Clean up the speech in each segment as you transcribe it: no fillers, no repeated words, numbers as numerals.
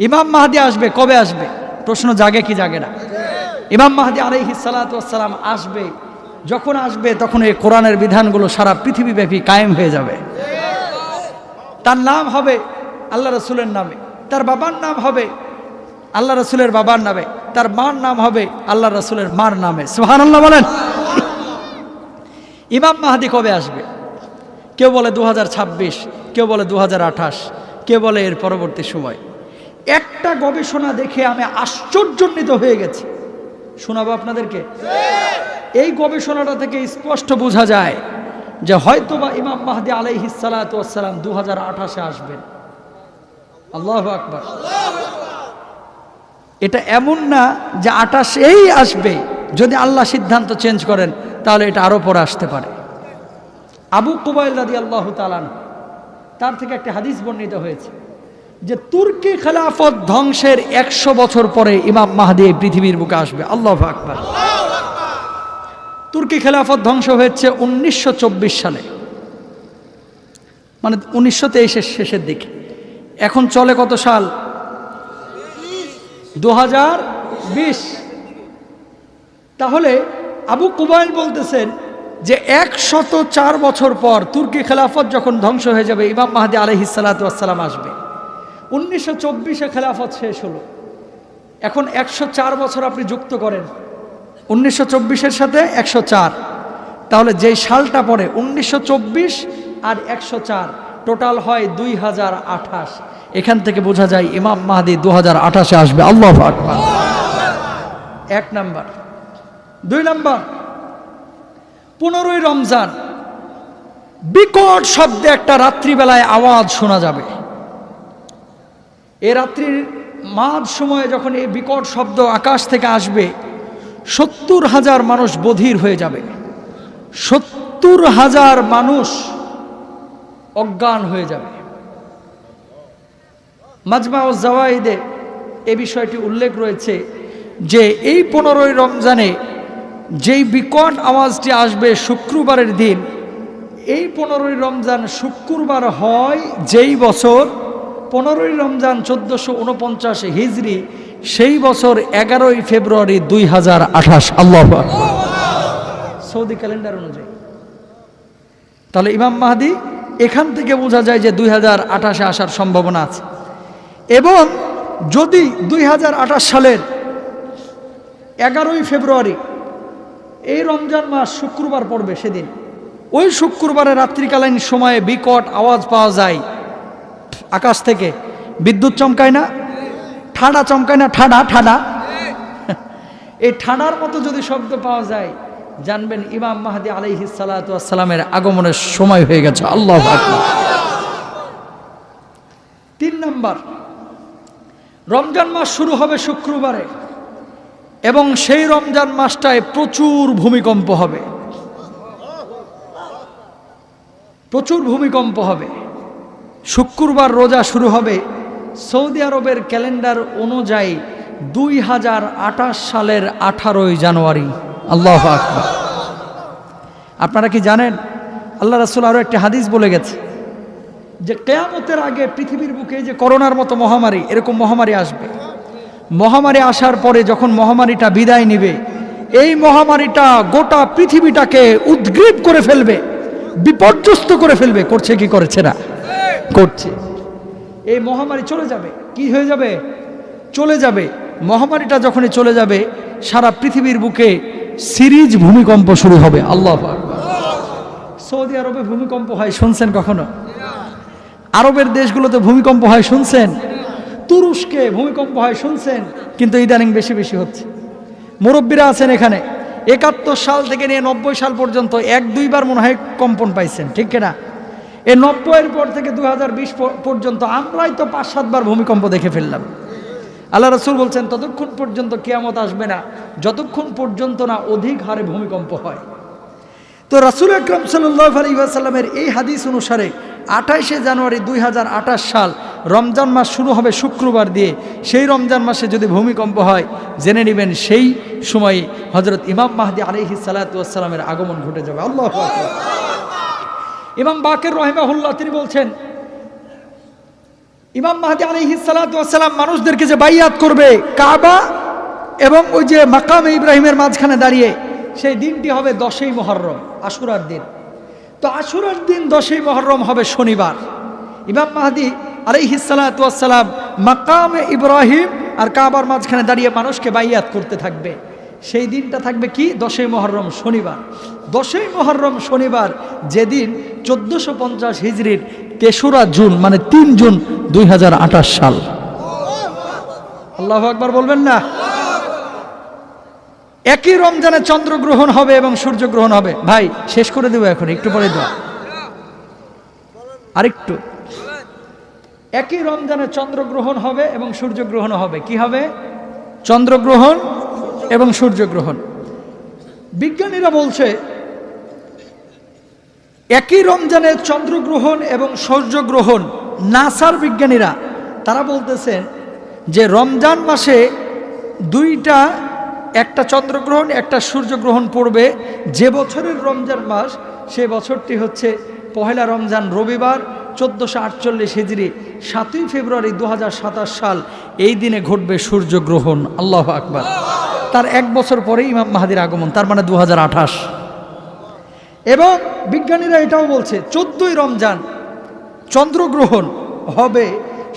ইমাম মাহদি আসবে, কবে আসবে? প্রশ্ন জাগে কি জাগে না? ইমাম মাহদি আলাইহিস সালাতু ওয়াস সালাম আসবে, যখন আসবে তখন এই কোরআনের বিধানগুলো সারা পৃথিবীব্যাপী কায়েম হয়ে যাবে। তার নাম হবে আল্লাহ রসুলের নামে, তার বাবার নাম হবে আল্লাহ রসুলের বাবার নামে, তার মার নাম হবে আল্লাহ রসুলের মার নামে। সুবহানাল্লাহ বলেন। ইমাম মাহদি কবে আসবে? কেউ বলে 2026, কেউ বলে 2028, কেউ বলে এর পরবর্তী সময়। একটা গবেষণা দেখে আমি আশ্চর্যান্বিত হয়ে গেছি, শোনাবো আপনাদেরকে। এই গবেষণাটা থেকে স্পষ্ট বোঝা যায় যে হয়তোবা ইমাম মাহদি আলাইহিস সালাতু ওয়াস সালাম 2028-এ আসবেন। আল্লাহু আকবার। এটা এমন না যে 28-এই আসবে, যদি আল্লাহ সিদ্ধান্ত চেঞ্জ করেন তাহলে এটা আরো পরে আসতে পারে। আবু কুবাইল রাদিয়াল্লাহু তাআলা তার থেকে একটা হাদিস বর্ণিত হয়েছে যে তুর্কি খেলাফত ধ্বংসের 100 বছর পরে ইমাম মাহদি এই পৃথিবীর বুকে আসবে। আল্লাহু আকবার। তুর্কি খেলাফত ধ্বংস হয়েছে 1924 সালে, মানে 1923-এর শেষের দিকে। এখন চলে কত সাল? 2020। তাহলে আবু কুবাইল বলতেছেন যে 104 বছর পর তুর্কি খেলাফত যখন ধ্বংস হয়ে যাবে, ইমাম মাহদি আলাইহিস সালাতু ওয়াস সালাম আসবে। 1924-এ খেলাফত শেষ হলো, এখন 104 বছর আপনি যুক্ত করেন 1924-এর সাথে 104, তাহলে যেই সালটা পড়ে 1924 আর 104 টোটাল হয় 2028। এখান থেকে বোঝা যায় ইমাম মাহদি 2028-এ আসবে। আল্লাহু আকবার। 1 নাম্বার। 2 নাম্বার, 15ই রমজান বিকট শব্দে একটা রাত্রিবেলায় আওয়াজ শোনা যাবে। এই রাত্রির মাঝ সময়ে যখন এই বিকট শব্দ আকাশ থেকে আসবে, 70,000 মানুষ বধির হয়ে যাবে, 70,000 মানুষ অজ্ঞান হয়ে যাবে। মাজমাউজ জাওয়াইদে এই বিষয়টি উল্লেখ রয়েছে যে এই 15ই রমজানে যেই বিকট আওয়াজটি আসবে শুক্রবারের দিন, এই 15ই রমজান শুক্রবার হয় যেই বছর 15ই রমজান 1449 হিজরি, সেই বছর 11ই ফেব্রুয়ারি 2028। আল্লাহু আকবার। সৌদি ক্যালেন্ডার অনুযায়ী। তাহলে ইমাম মাহদি এখান থেকে বোঝা যায় যে 2028-এ আসার সম্ভাবনা আছে। এবং যদি 2028 সালের 11ই ফেব্রুয়ারি এই রমজান মাস শুক্রবার পড়বে, সেদিন ওই শুক্রবারের রাত্রিকালীন সময়ে বিকট আওয়াজ পাওয়া যায় আকাশ থেকে, বিদ্যুৎ চমকায় না, ঠাডা চমকায় না, ঠাডা ঠাডা, এই ঠাডার মতো যদি শব্দ পাওয়া যায়, জানবেন ইমাম মাহদি আলাইহিস সালাতু ওয়াস সালামের আগমনের সময় হয়ে গেছে। আল্লাহু আকবার। 3 নাম্বার, রমজান মাস শুরু হবে শুক্রবারে এবং সেই রমজান মাসটায় প্রচুর ভূমিকম্প হবে, প্রচুর ভূমিকম্প হবে। শুক্রবার রোজা শুরু হবে সৌদি আরবের ক্যালেন্ডার অনুযায়ী 2028 সালের 18ই জানুয়ারি। আল্লাহু আকবার। আপনারা কি জানেন আল্লাহ রাসূল আরো একটা হাদিস বলে গেছে যে কিয়ামতের আগে পৃথিবীর বুকে যে করোনার মতো মহামারী, এরকম মহামারী আসবে। মহামারী আসার পরে যখন মহামারীটা বিদায় নেবে, এই মহামারীটা গোটা পৃথিবীটাকে উদ্গ্রীব করে ফেলবে, বিপর্যস্ত করে ফেলবে। করছে কি করেছে না? করছে। এই মহামারী চলে যাবে। কি হয়ে যাবে? চলে যাবে। মহামারীটা যখনই চলে যাবে, সারা পৃথিবীর বুকে সিরিজ ভূমিকম্প শুরু হবে। আল্লাহু আকবার। সৌদি আরবে ভূমিকম্প হয় শুনছেন কখনো? আরবের দেশগুলোতে ভূমিকম্প হয় শুনছেন? তুরস্কে ভূমিকম্প হয় শুনছেন? কিন্তু ইদানিং বেশি বেশি হচ্ছে। মুরব্বীরা আছেন এখানে, 71 সাল থেকে নিয়ে 90 সাল পর্যন্ত 1-2 বার মনে হয় কম্পন পাইছেন, ঠিক কিনা? এই 90-এর পর থেকে 2020 পর্যন্ত আমরাই তো 5-7 বার ভূমিকম্প দেখে ফেললাম। আল্লাহ রাসূল বলছেন ততক্ষণ পর্যন্ত কিয়ামত আসবে না যতক্ষণ পর্যন্ত না অধিক হারে ভূমিকম্প হয়। তো রাসূল আকরাম সাল্লাল্লাহু আলাইহি ওয়াসাল্লামের এই হাদিস অনুসারে 28শে জানুয়ারি 2028 সাল রমজান মাস শুরু হবে শুক্রবার দিয়ে। সেই রমজান মাসে যদি ভূমিকম্প হয়, জেনে নেবেন সেই সময়ে হযরত ইমাম মাহদি আলাইহিস সালাতু ওয়াস সালামের আগমন ঘটে যাবে। আল্লাহু আকবার। ইমাম বাকের রাহিমাহুল্লাহ তিনি বলছেন ইমাম মাহদী আলাইহিস সালাতু ওয়াস সালাম মানুষদেরকে যে বাইয়াত করবে কাবা এবং ওই যে মাকামে ইব্রাহিমের মাঝখানে দাঁড়িয়ে, সেই দিনটি হবে 10ই মুহররম, আশুরার দিন। তো আশুরার দিন 10ই মুহররম হবে শনিবার। ইমাম মাহদী আলাইহিস সালাতু ওয়াস সালাম মাকামে ইব্রাহিম আর কাবার মাঝখানে দাঁড়িয়ে মানুষকে বাইয়াত করতে থাকবে। সেই দিনটা থাকবে কি? 10ই মুহররম, শনিবার। 10ই মুহররম শনিবার, যেদিন 1450 হিজরির 3রা জুন, মানে 3 জুন 2028 সাল। আল্লাহু আকবার বলবেন না? একই রমজানে চন্দ্রগ্রহণ হবে এবং সূর্যগ্রহণ হবে। ভাই শেষ করে দেবো এখন, একটু পরে দেওয়া আরেকটু। একই রমজানে চন্দ্রগ্রহণ হবে এবং সূর্যগ্রহণ হবে। কি হবে? চন্দ্রগ্রহণ এবং সূর্যগ্রহণ। বিজ্ঞানীরা বলছে একই রমজানে চন্দ্রগ্রহণ এবং সূর্যগ্রহণ, নাসার বিজ্ঞানীরা তারা বলতেছেন যে রমজান মাসে দুইটা, একটা চন্দ্রগ্রহণ একটা সূর্যগ্রহণ পড়বে। যে বছরের রমজান মাস সে বছরটি হচ্ছে পহেলা রমজান, রবিবার, 1448 হিজরি, 7ই ফেব্রুয়ারি 2027 সাল। এই দিনে ঘটবে সূর্যগ্রহণ। আল্লাহু আকবার। তার 1 বছর পরেই ইমাম মাহদীর আগমন, তার মানে 2028। এবং বিজ্ঞানীরা এটাও বলছে 14ই রমজান চন্দ্রগ্রহণ হবে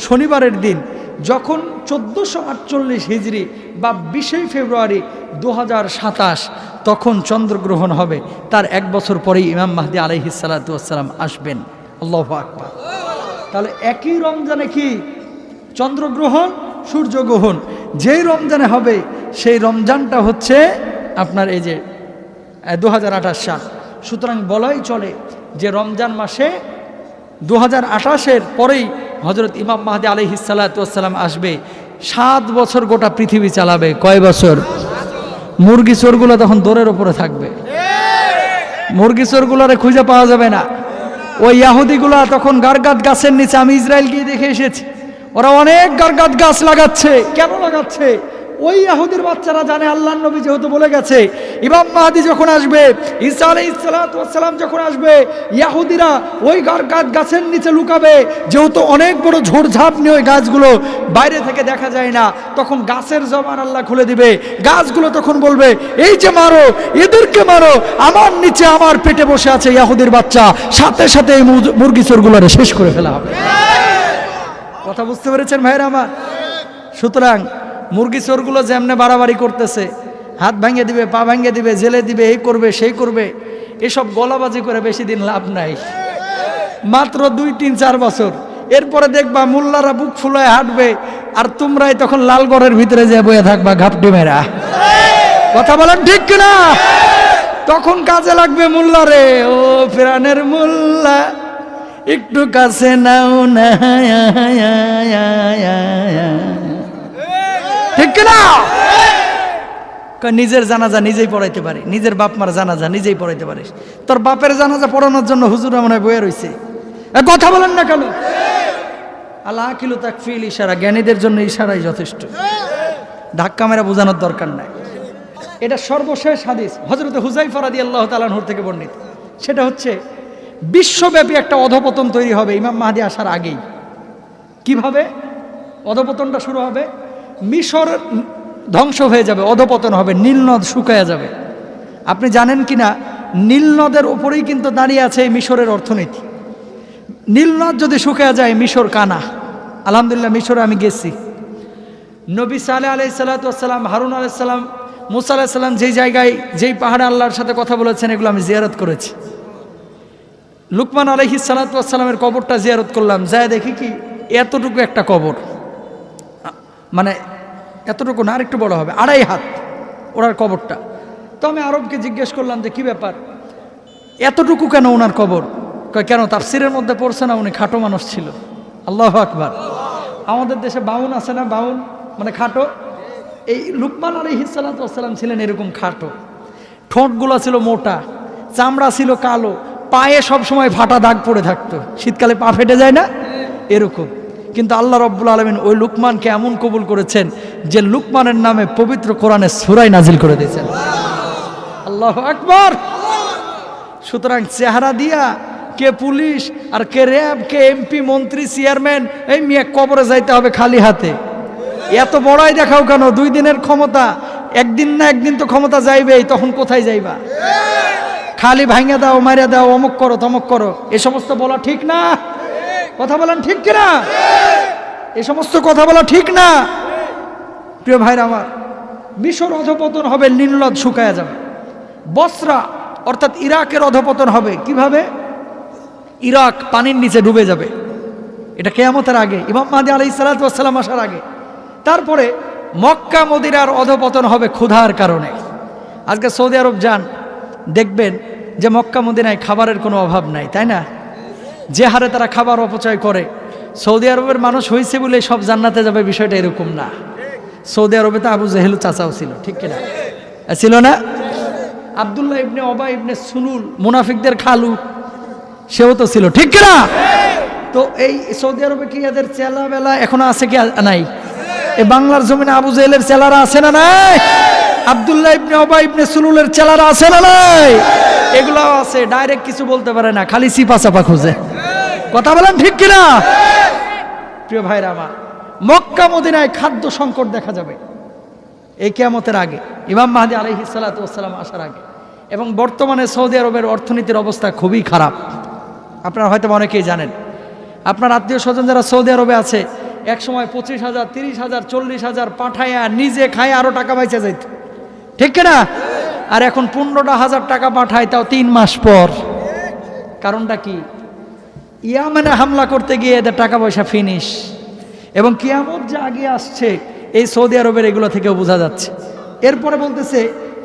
শনিবারের দিন, যখন 1448 হিজরি বা 20ই ফেব্রুয়ারি 2027 তখন চন্দ্রগ্রহণ হবে। তার 1 বছর পরেই ইমাম মাহদী আলাইহিস সালাতু ওয়াস সালাম আসবেন। আল্লাহু আকবার। তাহলে একই রমজানে কি? চন্দ্রগ্রহণ, সূর্যগ্রহণ। যেই রমজানে হবে সেই রমজানটা হচ্ছে আপনার এই যে 2028 সাল। সুতরাং বলাই চলে যে রমজান মাসে 2028-এর পরেই হযরত ইমাম মাহদী আলাইহিস সালাতু ওয়াস সালাম আসবে। 7 বছর গোটা পৃথিবী চালাবে। কয় বছর? মুরগি চোরগুলো তখন দৌড়ের উপরে থাকবে, মুরগি চোরগুলোরে খুঁজে পাওয়া যাবে না। ওই ইহুদিগুলা তখন গারগাদ গাছের নিচে, আমি ইসরায়েল গিয়ে দেখে এসেছি, ওরা অনেক গারগাদ গাছ লাগাচ্ছে। কেন লাগাচ্ছে? ওই ইহুদির বাচ্চারা জানে আল্লাহর নবী যেহেতু বলে গেছে ইমাম মাহদী যখন আসবে, ঈসা আলাইহিস সালাতু ওয়াস সালাম যখন আসবে, ইহুদিরা ওই গারগাদ গাছের নিচে লুকাবে। যেহেতু অনেক বড় ঝোড়ঝাপ নিয়ে ওই গাছগুলো বাইরে থেকে দেখা যায় না, তখন গাছের জবান আল্লাহ খুলে দিবে। গাছগুলো তখন বলবে, এই যে মারো, এদেরকে মারো, আমার নিচে আমার পেটে বসে আছে ইহুদির বাচ্চা। সাথে সাথে এই মুরগি চোরগুলোরে শেষ করে ফেলা হবে। কথা বুঝতে পেরেছেন ভাইরা আমার? সুতরাং মুরগি চোরগুলো যেমনে বাড়াবাড়ি করতেছে, হাত ভাঙিয়ে দিবে, পা ভাঙিয়ে দিবে, জেলে দিবে, এই করবে সেই করবে, এসব গলাবাজি করে বেশি দিন লাভ নাই। মাত্র 2, 3, 4 বছর, এরপরে দেখবা মোল্লারা বুক ফুলায় হাঁটবে, আর তোমরাই তখন লালগড়ের ভিতরে যে বয়ে থাকবা ঘাপটি মেরা। কথা বলেন ঠিক কিনা? তখন কাজে লাগবে মোল্লারে। ও প্রাণের মোল্লা একটু কাছে নাও না, ঠিক কিনা? নিজের জানাজা নিজেই পড়াইতে পারে, নিজের বাপ মার জানাজা নিজেই পড়াইতে পারে। তোর বাপের জানাজা পড়ানোর জন্য হুজুরা মনে হয় বয়ে রয়েছে। কথা বলেন না কেন? আল্লাহ আকিলু তাকফিল ইশারা, জ্ঞানীদের জন্য ইশারাই যথেষ্ট, ধাক্কা মেরা বোঝানোর দরকার নাই। এটা সর্বশেষ হাদিস হযরত হুযায়ফা রাদিয়াল্লাহু তাআলা আনহু থেকে বর্ণিত। সেটা হচ্ছে বিশ্বব্যাপী একটা অধপতন তৈরি হবে ইমাম মাহদী আসার আগেই। কিভাবে অধপতনটা শুরু হবে? মিশর ধ্বংস হয়ে যাবে, অধপতন হবে, নীল নদ শুকায়া যাবে। আপনি জানেন কিনা, নীল নদের উপরেই কিন্তু দাঁড়িয়ে আছে এই মিশরের অর্থনীতি। নীল নদ যদি শুকায়া যায়, মিশর কানা। আলহামদুলিল্লাহ মিশরে আমি গেছি। নবী সালেহ আলাইহিস সালাতু ওয়াস সালাম, হারুন আলাইহিস সালাম, মুসা আলাইহিস সালাম যেই জায়গায় যেই পাহাড়ে আল্লাহর সাথে কথা বলেছেন, এগুলো আমি জিয়ারত করেছি। লুকমান আলাইহিস সালাতু ওয়াস সালামের কবরটা জিয়ারত করলাম। যায় দেখি কি এতটুকু একটা কবর, মানে এতটুকু না, আরেকটু বড় হবে, 2.5 হাত ওনার কবরটা। তো আমি আরবকে জিজ্ঞেস করলাম যে কি ব্যাপার, এতটুকু কেন ওনার কবর? কেন? তাফসিরের মধ্যে পড়ছে না উনি খাটো মানুষ ছিল। আল্লাহু আকবার। আমাদের দেশে বাউন আছে না, বাউন মানে খাটো। এই লুকমান আলাইহিস সালাতু ওয়াস সালাম ছিলেন এরকম খাটো, ঠোঁটগুলো ছিল মোটা, চামড়া ছিল কালো, পায়ে সব সময় ফাটা দাগ পড়ে থাকতো, শীতকালে পা ফেটে যায় না এরকম। কিন্তু আল্লাহ রাব্বুল আলামিন ওই লুকমানকে এমন কবুল করেছেন যে লুকমানের নামে পবিত্র কোরআনে সূরা নাজিল করে দিয়েছেন। আল্লাহু আকবার। সুতরাং চেহারা দিয়া কে পুলিশ, আর কে র্যাব, কে এমপি, মন্ত্রী, চেয়ারম্যান। এই মিয়া কবরে যাইতে হবে খালি হাতে। এত বড়াই দেখাও কেন? 2 দিনের ক্ষমতা, একদিন না একদিন তো ক্ষমতা যাইবেই, তখন কোথায় যাইবা? খালি ভাঙে দাও, মারিয়া দাও, অমুক করো, তমক করো, এ সমস্ত বলা ঠিক না। কথা বলেন ঠিক কিনা? এ সমস্ত কথা বলা ঠিক না। প্রিয় ভাইরা আমার, মিশর অধপতন হবে, নীল নদ শুকায়া যাবে। বসরা অর্থাৎ ইরাকের অধপতন হবে। কিভাবে? ইরাক পানির নিচে ডুবে যাবে। এটা কিয়ামতের আগে, ইমাম মাহদী আলাইহিস সালাতু ওয়াস সালাম আসার আগে। তারপরে মক্কা মদিনার অধপতন হবে ক্ষুধার কারণে। আজকে সৌদি আরব যান, দেখবেন যে মক্কা মদিনায় খাবারের কোনো অভাব নাই, তাই না? যে হারে তারা খাবার অপচয় করে। সৌদি আরবের মানুষ হয়েছে বলে সব জান্নাতে যাবে, বিষয়টা এরকম না। সৌদি আরবে তো আবু জেহেল চাচাও ছিল, ঠিক কিনা? ছিল না? আব্দুল্লাহ ইবনে ওবাই ইবনে সুলুল, মুনাফিকদের খালু, সেও তো ছিল, ঠিক কিনা? তো এই সৌদি আরবে কি এদের চেলা বেলা এখনো আছে কি নাই? এই বাংলার জমিনে আবু জেহেলের চেলারা আছে না নাই? আব্দুল্লাহ ইবনে ওবাই ইবনে সুলুলের চেলারা আছে না নাই? এগুলাও আছে। ডাইরেক্ট কিছু বলতে পারে না, খালি চিপা চাপা খুঁজে। কথা বলেন ঠিক কিনা? প্রিয় ভাইরা আমার, মক্কা মদিনায় খাদ্য সংকট দেখা যাবে এই কিয়ামতের আগে, ইমাম মাহদী আলাইহিস সালাতু ওয়াস সালাম আসার আগে। এবং বর্তমানে সৌদি আরবের অর্থনীতির অবস্থা খুবই খারাপ। আপনারা হয়তো অনেকেই জানেন। আপনার আত্মীয় স্বজন যারা সৌদি আরবে আছে, এক সময় 25,000, 30,000, 40,000 পাঠায়া নিজে খায় আরো টাকা বাইচা যাইত, ঠিক কিনা? আর এখন 15,000 টাকা পাঠায়, তাও 3 মাস পর। কারণটা কি? ইয়ামেনে হামলা করতে গিয়ে এদের টাকা পয়সা ফিনিশ। এবং কিয়ামত যে আগে আসছে, এই সৌদি আরবের এগুলো থেকেও বোঝা যাচ্ছে। এরপরে বলতেছে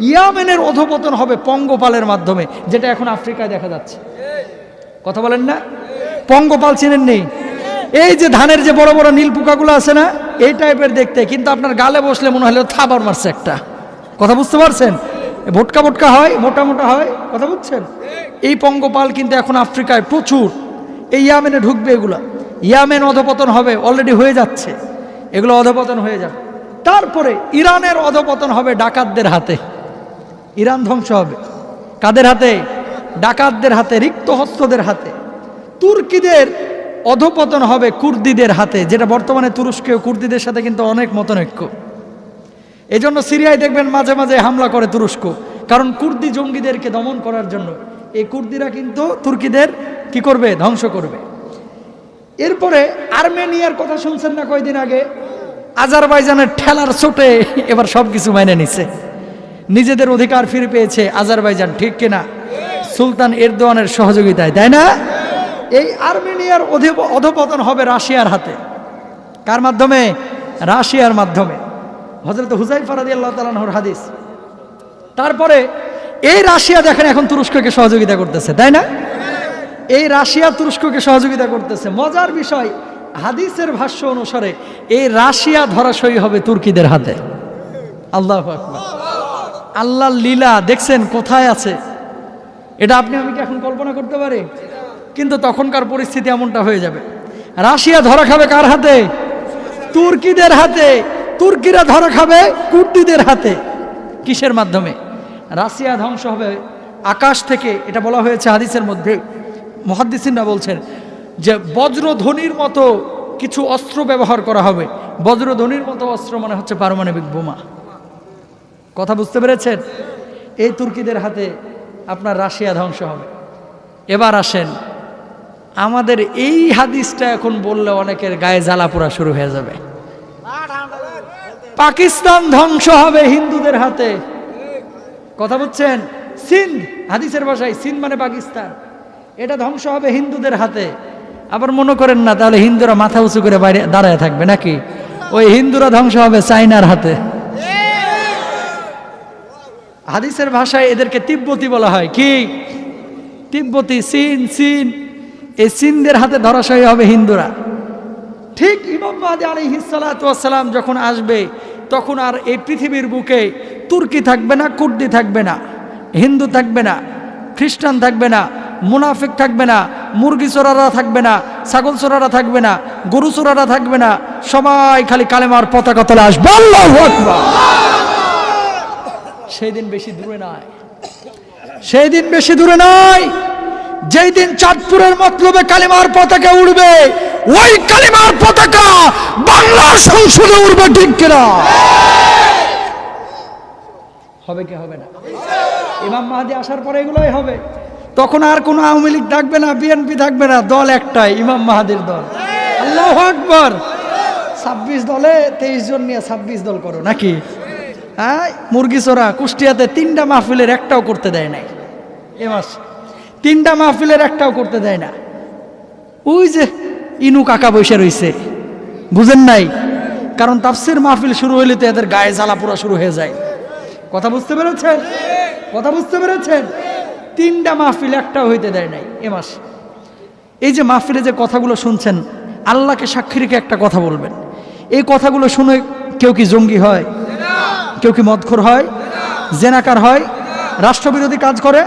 ইয়ামেনের অধপতন হবে পঙ্গপালের মাধ্যমে, যেটা এখন আফ্রিকায় দেখা যাচ্ছে। কথা বলেন না? পঙ্গপাল চিনেন নেই? এই যে ধানের যে বড় বড় নীল পোকাগুলো আছে না, এই টাইপের দেখতে, কিন্তু আপনার গালে বসলে মনে হলো থাবার মারছে একটা। কথা বুঝতে পারছেন? ভোটকা ভোটকা হয়, মোটা মোটা হয়। কথা বুঝছেন? এই পঙ্গপাল কিন্তু এখন আফ্রিকায় প্রচুর। এই ইয়ামেনে ঢুকবে এগুলো। ইয়ামেন অধপতন হবে, অলরেডি হয়ে যাচ্ছে, এগুলো অধপতন হয়ে যাবে। তারপরে ইরানের অধপতন হবে ডাকাতদের হাতে। ইরান ধ্বংস হবে কাদের হাতে? ডাকাতদের হাতে, রিক্ত হস্তদের হাতে। তুর্কিদের অধপতন হবে কুর্দিদের হাতে, যেটা বর্তমানে তুরস্কে কুর্দিদের সাথে কিন্তু অনেক মতনৈক্য। এই জন্য সিরিয়ায় দেখবেন মাঝে মাঝে হামলা করে তুরস্ক, কারণ কুর্দি জঙ্গিদেরকে দমন করার জন্য। এই কুর্দিরা কিন্তু তুর্কিদের কি করবে? ধ্বংস করবে। এরপরে আর্মেনিয়ার কথা শুনছেন না কয়দিন আগে? আজারবাইজানের ঠেলার চোটে এবার সবকিছু মেনে নিছে, নিজেদের অধিকার ফিরে পেয়েছে আজারবাইজান, ঠিক কিনা? সুলতান এরদোয়ানের সহযোগিতায়, তাই না? এই আর্মেনিয়ার অধপতন হবে রাশিয়ার হাতে। কার মাধ্যমে? রাশিয়ার মাধ্যমে। হযরত হুযায়ফা রাদিয়াল্লাহু তাআলা আনহুর হাদিস। তারপরে এই রাশিয়া দেখেন এখন তুরস্ককে সহযোগিতা করতেছে, তাই না? এই রাশিয়া তুরস্ককে সহযোগিতা করতেছে। মজার বিষয়, হাদিসের ভাষ্য অনুসারে এই রাশিয়া ধরাশয়ী হবে তুর্কিদের হাতে। আল্লাহু আকবার। আল্লাহর লীলা দেখছেন কোথায় আছে? এটা আপনি আমি কি এখন কল্পনা করতে পারি? কিন্তু তখনকার পরিস্থিতি এমনটা হয়ে যাবে। রাশিয়া ধরা খাবে কার হাতে? তুর্কিদের হাতে। তুর্কিরা ধরা খাবে কুর্দিদের হাতে। কিসের মাধ্যমে? রাশিয়া ধ্বংস হবে আকাশ থেকে। এটা বলা হয়েছে হাদিসের মধ্যে। মুহাদ্দিসিনরা বলছেন যে বজ্রধ্বনির মতো কিছু অস্ত্র ব্যবহার করা হবে। বজ্রধ্বনির মতো অস্ত্র মানে হচ্ছে পারমাণবিক বোমা। কথা বুঝতে পেরেছেন? এই তুর্কিদের হাতে আপনার রাশিয়া ধ্বংস হবে। এবার আসেন, আমাদের এই হাদিসটা এখন বললে অনেকের গায়ে জ্বালা পোড়া শুরু হয়ে যাবে। পাকিস্তান ধ্বংস হবে হিন্দুদের হাতে। কথা বুঝছেন? সিন্ধ, হাদিসের ভাষায় সিন্ধ মানে পাকিস্তান, এটা ধ্বংস হবে হিন্দুদের হাতে। আবার মনে করেন না তাহলে হিন্দুরা মাথা উঁচু করে বাইরে দাঁড়ায় থাকবে নাকি? ওই হিন্দুরা ধ্বংস হবে চায়নার হাতে। হাদিসের ভাষায় এদেরকে তিব্বতী বলা হয়। কি? তিব্বতী, চীন। চীন, এই চীনদের হাতে ধরাশায়ী হবে হিন্দুরা। ঠিক ইমাম মাহদী আলাইহিস সালাতু ওয়াস সালাম যখন আসবে, তখন আর এই পৃথিবীর বুকে তুর্কি থাকবে না, কুর্দি থাকবে না, হিন্দু থাকবে না, খ্রিস্টান থাকবে না, মুনাফিক থাকবে না, মুরগি চোরারা থাকবে না, ছাগল চোরারা থাকবে না, গরু চোরারা থাকবে না। সবাই খালি কালেমার পতাকা তলে আসবে। আল্লাহু আকবার। সেই দিন বেশি দূরে নয়, সেই দিন বেশি দূরে নয় যেই দিন চাঁদপুরের মতলবে কালিমার পতাকা উড়বে, ওই কালিমার পতাকা বাংলার সংসদে উড়বে, ঠিক কিনা? হবে কি হবে না? ইমাম মাহদী আসার পরে এগুলোই হবে। তখন আর কোনো আওয়ামী লীগ থাকবে না, বিএনপি থাকবে না, দল একটাই, ইমাম মাহাদির দল। আল্লাহু আকবার। 26 দলে 23 জন নিয়ে 26 দল করো নাকি? হ্যাঁ, মুরগি চোরা কুষ্টিয়াতে 3টা মাহফিলের একটাও করতে দেয় নাই এ মাস, 3টা মাহফিলের একটাও করতে দেয় না। ওই যে ইনু কাকা বসে রইছে, বুঝেন নাই? কারণ তাফসীর মাহফিল শুরু হইলে তো এদের গায়ে জ্বালা পোড়া শুরু হয়ে যায়। কথা বুঝতে পেরেছেন? কথা বুঝতে পেরেছেন? 3টা মাহফিল একটাও হইতে দেয় নাই এ মাস। এই যে মাহফিলে যে কথাগুলো শুনছেন, আল্লাহকে সাক্ষী রেখে একটা কথা বলবেন, এই কথাগুলো শুনে কেউ কি জঙ্গি হয়? কেউ কি মদখোর হয়? জেনাকার হয়? রাষ্ট্রবিরোধী কাজ করে?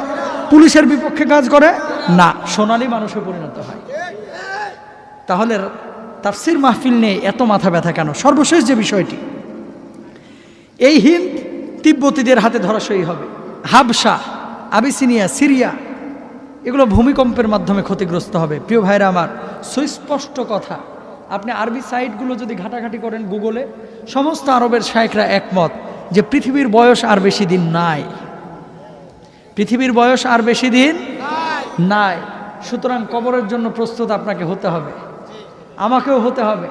পুলিশের বিপক্ষে কাজ করে? না, সোনালী মানুষে পরিণত হয়। তাহলে তাফসীর মাহফিল নিয়ে এত মাথা ব্যথা কেন? সর্বশেষ যে বিষয়টি, এই হিন্দ তিব্বতীদের হাতে ধরাশয়ী হবে। হাবশা, আবিসিনিয়া, সিরিয়া, এগুলো ভূমিকম্পের মাধ্যমে ক্ষতিগ্রস্ত হবে। প্রিয় ভাইরা আমার, সুস্পষ্ট কথা, আপনি আরবি সাইটগুলো যদি ঘাটাঘাটি করেন গুগলে, সমস্ত আরবের শায়েখরা একমত যে পৃথিবীর বয়স আর বেশি দিন নাই। পৃথিবীর বয়স আর বেশি দিন নাই। সুতরাং কবরের জন্য প্রস্তুত আপনাকে হতে হবে, আমাকেও হতে হবে।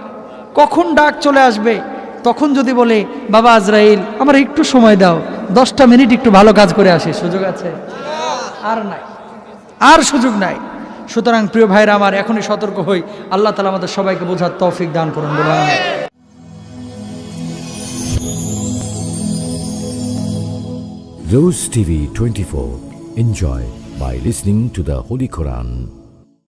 কখন ডাক চলে আসবে, তখন যদি বলে বাবা আজরাইল আমার একটু সময় দাও, 10টা মিনিট একটু ভালো কাজ করে আসি, সুযোগ আছে? আর নাই, আর সুযোগ নাই। সুতরাং প্রিয় ভাইরা আমার, এখনই সতর্ক হই। আল্লাহ তাআলা আমাদের সবাইকে বোঝার তৌফিক দান করুন, বলুন আমিন। Rose TV 24. Enjoy by listening to the Holy Quran.